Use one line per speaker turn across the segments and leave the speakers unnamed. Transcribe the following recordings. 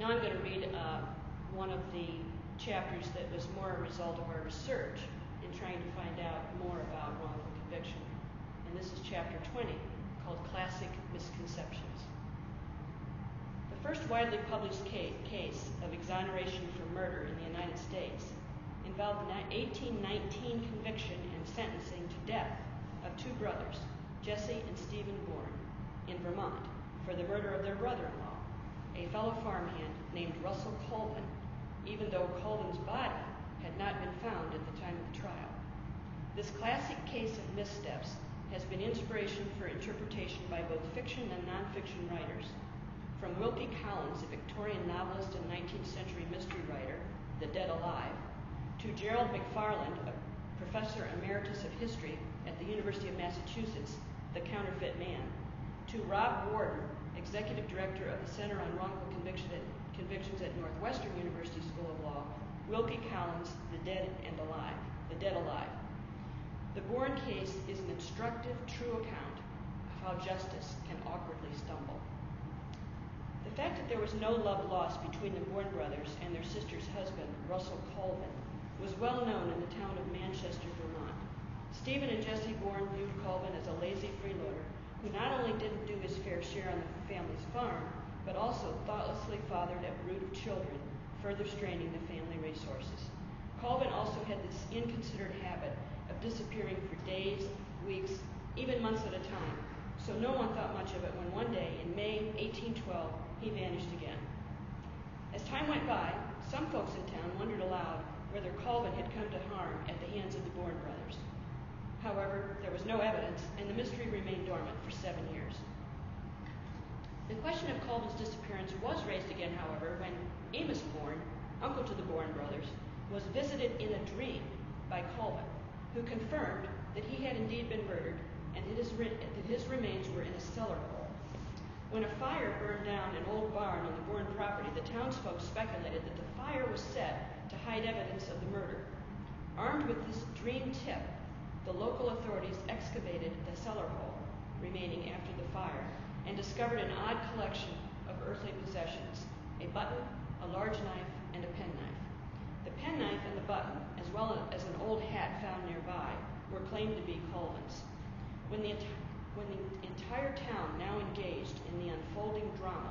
Now I'm going to read one of the chapters that was more a result of our research in trying to find out more about wrongful conviction. And this is chapter 20, called Classic Misconceptions. The first widely published case of exoneration for murder in the United States involved an 1819 conviction and sentencing to death of two brothers, Jesse and Stephen Bourne, in Vermont, for the murder of their brother-in-law, a fellow farmhand named Russell Colvin, even though Colvin's body had not been found at the time of the trial. This classic case of missteps has been inspiration for interpretation by both fiction and nonfiction writers. From Wilkie Collins, a Victorian novelist and 19th century mystery writer, The Dead Alive, to Gerald McFarland, a professor emeritus of history at the University of Massachusetts, The Counterfeit Man, to Rob Warden, executive director of the Center on Wrongful Convictions at Northwestern University School of Law, Wilkie Collins, The Dead Alive. The Bourne case is an instructive, true account of how justice can awkwardly stumble. The fact that there was no love lost between the Bourne brothers and their sister's husband, Russell Colvin, was well known in the town of Manchester, Vermont. Stephen and Jesse Bourne viewed Colvin as a lazy freeloader who not only didn't do his fair share on the family's farm, but also thoughtlessly fathered a brood of children, further straining the family resources. Colvin also had this inconsiderate habit of disappearing for days, weeks, even months at a time, so no one thought much of it when one day, in May 1812, he vanished again. As time went by, some folks in town wondered aloud whether Colvin had come to harm at the hands of the Bourne brothers. However, there was no evidence, and the mystery remained dormant for 7 years. The question of Colvin's disappearance was raised again, however, when Amos Bourne, uncle to the Bourne brothers, was visited in a dream by Colvin, who confirmed that he had indeed been murdered and that his remains were in a cellar hole. When a fire burned down an old barn on the Bourne property, the townsfolk speculated that the fire was set to hide evidence of the murder. Armed with this dream tip, the local authorities excavated the cellar hole remaining after the fire and discovered an odd collection of earthly possessions, a button, a large knife, and a penknife. The penknife and the button, as well as an old hat found nearby, were claimed to be Colvin's. When the entire town now engaged in the unfolding drama,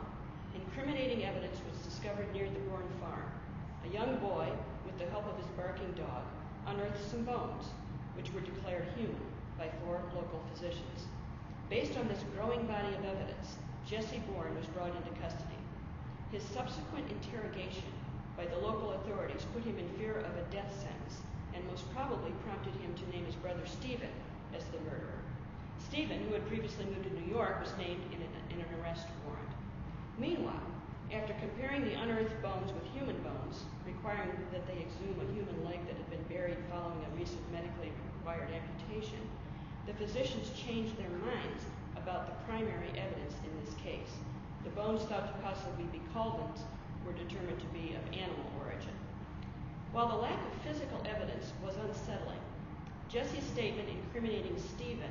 incriminating evidence was discovered near the Bourne farm. A young boy, with the help of his barking dog, unearthed some bones, which were declared human by 4 local physicians. Based on this growing body of evidence, Jesse Bourne was brought into custody. His subsequent interrogation by the local authorities put him in fear of a death sentence and most probably prompted him to name his brother Stephen as the murderer. Stephen, who had previously moved to New York, was named in an arrest warrant. Meanwhile, after comparing the unearthed bones with human bones, requiring that they exhume a human leg that had been buried following a recent medically required amputation, the physicians changed their minds about the primary evidence in this case. The bones thought to possibly be Colvin's were determined to be of animal origin. While the lack of physical evidence was unsettling, Jesse's statement incriminating Stephen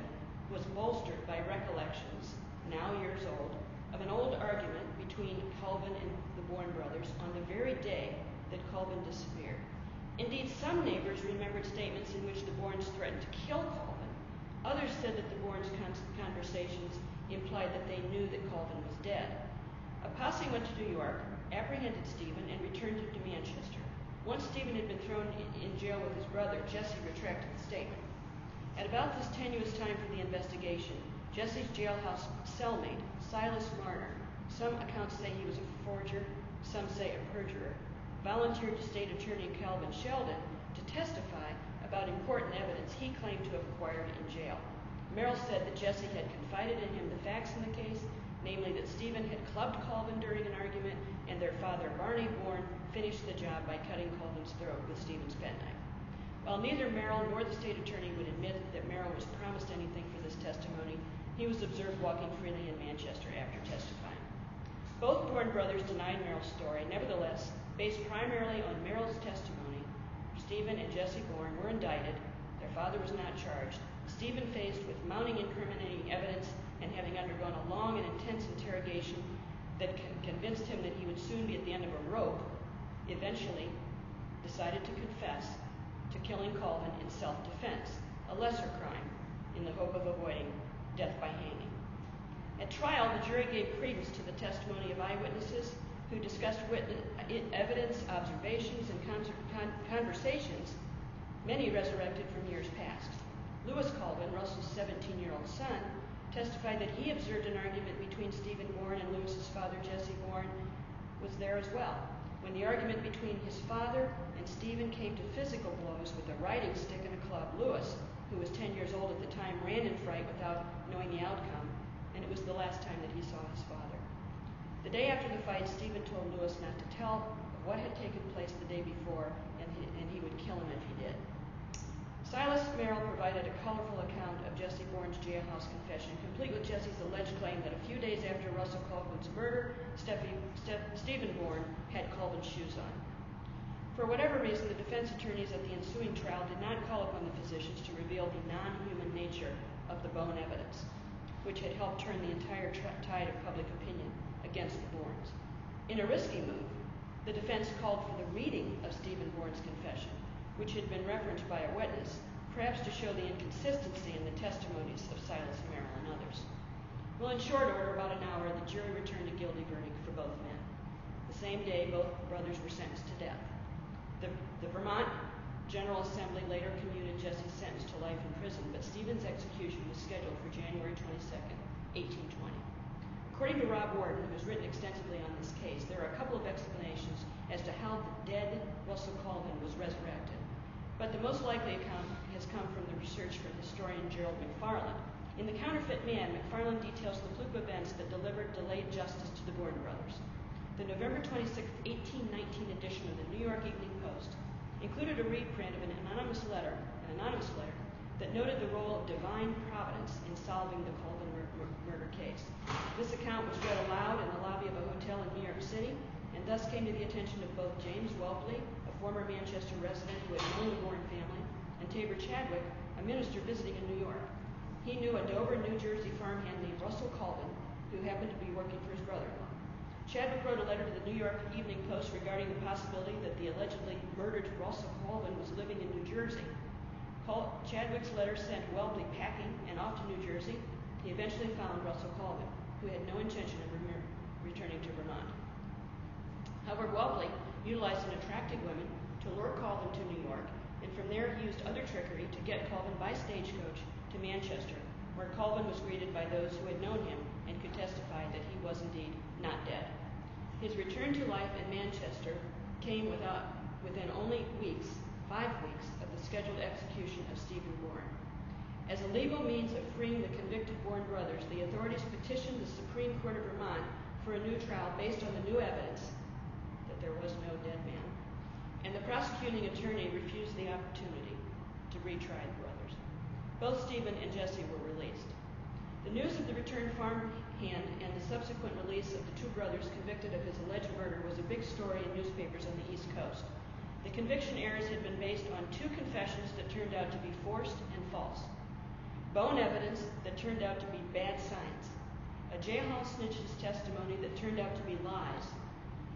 was bolstered by recollections, now years old, of an old argument between Colvin and the Bourne brothers on the very day that Colvin disappeared. Indeed, some neighbors remembered statements in which the Bournes threatened to kill Colvin. Others said that the Bournes' conversations implied that they knew that Colvin was dead. A posse went to New York, apprehended Stephen, and returned him to Manchester. Once Stephen had been thrown in jail with his brother, Jesse retracted the statement. At about this tenuous time for the investigation, Jesse's jailhouse cellmate, Silas Marner, some accounts say he was a forger, some say a perjurer, volunteered to State Attorney Calvin Sheldon to testify about important evidence he claimed to have acquired in jail. Merrill said that Jesse had confided in him the facts in the case, namely that Stephen had clubbed Colvin during an argument and their father, Barney Bourne, finished the job by cutting Colvin's throat with Stephen's penknife. While neither Merrill nor the State Attorney would admit that Merrill was promised anything for this testimony, he was observed walking freely in Manchester after testifying. Both Bourne brothers denied Merrill's story. Nevertheless, based primarily on Merrill's testimony, Stephen and Jesse Bourne were indicted. Their father was not charged. Stephen, faced with mounting incriminating evidence and having undergone a long and intense interrogation, that convinced him that he would soon be at the end of a rope, eventually decided to confess to killing Colvin in self-defense, a lesser crime, in the hope of avoiding death by hanging. At trial, the jury gave credence to the testimony of eyewitnesses who discussed evidence, observations, and conversations, many resurrected from years past. Lewis Colvin, Russell's 17-year-old son, testified that he observed an argument between Stephen Bourne and Lewis's father, Jesse Bourne, was there as well. When the argument between his father and Stephen came to physical blows with a riding stick and a club, Lewis, who was 10 years old at the time, ran in fright without knowing the outcome, and it was the last time that he saw his father. The day after the fight, Stephen told Lewis not to tell what had taken place the day before, and he would kill him if he did. Silas Merrill provided a colorful account of Jesse Bourne's jailhouse confession, complete with Jesse's alleged claim that a few days after Russell Colvin's murder, Stephen Bourne had Colvin's shoes on. For whatever reason, the defense attorneys at the ensuing trial did not call upon the physicians to reveal the non-human nature of the bone evidence, which had helped turn the entire tide of public opinion against the Bournes. In a risky move, the defense called for the reading of Stephen Bourne's confession, which had been referenced by a witness, perhaps to show the inconsistency in the testimonies of Silas Merrill and others. Well, in short order, about an hour, the jury returned a guilty verdict for both men. The same day, both brothers were sentenced to death. The Vermont General Assembly later commuted Jesse's sentence to life in prison, but Stephen's execution was scheduled for January 22nd, 1820. According to Rob Warden, who has written extensively on this case, there are a couple of explanations as to how the dead Russell Colvin was resurrected. But the most likely account has come from the research from historian Gerald McFarland. In The Counterfeit Man, McFarland details the fluke events that delivered delayed justice to the Bourne brothers. The November 26, 1819 edition of the New York Evening Post included a reprint of an anonymous letter that noted the role of divine providence in solving the Colvin murder case. This account was read aloud in the lobby of a hotel in New York City, and thus came to the attention of both James Welpley, a former Manchester resident who had known the Bourne family, and Tabor Chadwick, a minister visiting in New York. He knew a Dover, New Jersey farmhand named Russell Colvin, who happened to be working for his brother-in-law. Chadwick wrote a letter to the New York Evening Post regarding the possibility that the allegedly murdered Russell Colvin was living in New Jersey. Chadwick's letter sent Welpley packing and off to New Jersey. He eventually found Russell Colvin, who had no intention of returning to Vermont. However, Welpley utilized an attractive woman to lure Colvin to New York, and from there he used other trickery to get Colvin by stagecoach to Manchester, where Colvin was greeted by those who had known him and could testify that he was indeed not dead. His return to life in Manchester came within only 5 weeks, of the scheduled execution of Stephen Bourne. As a legal means of freeing the convicted Bourne brothers, the authorities petitioned the Supreme Court of Vermont for a new trial based on the new evidence that there was no dead man, and the prosecuting attorney refused the opportunity to retry the brothers. Both Stephen and Jesse were released. The news of the returned farmhand and the subsequent release of the two brothers convicted of his alleged murder was a big story in newspapers on the East Coast. The conviction errors had been based on 2 confessions that turned out to be forced and false, bone evidence that turned out to be bad signs, a jailhouse snitch's testimony that turned out to be lies,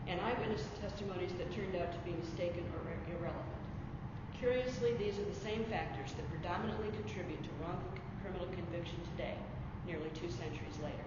and eyewitness testimonies that turned out to be mistaken or irrelevant. Curiously, these are the same factors that predominantly contribute to wrongful criminal conviction today, nearly 2 centuries later.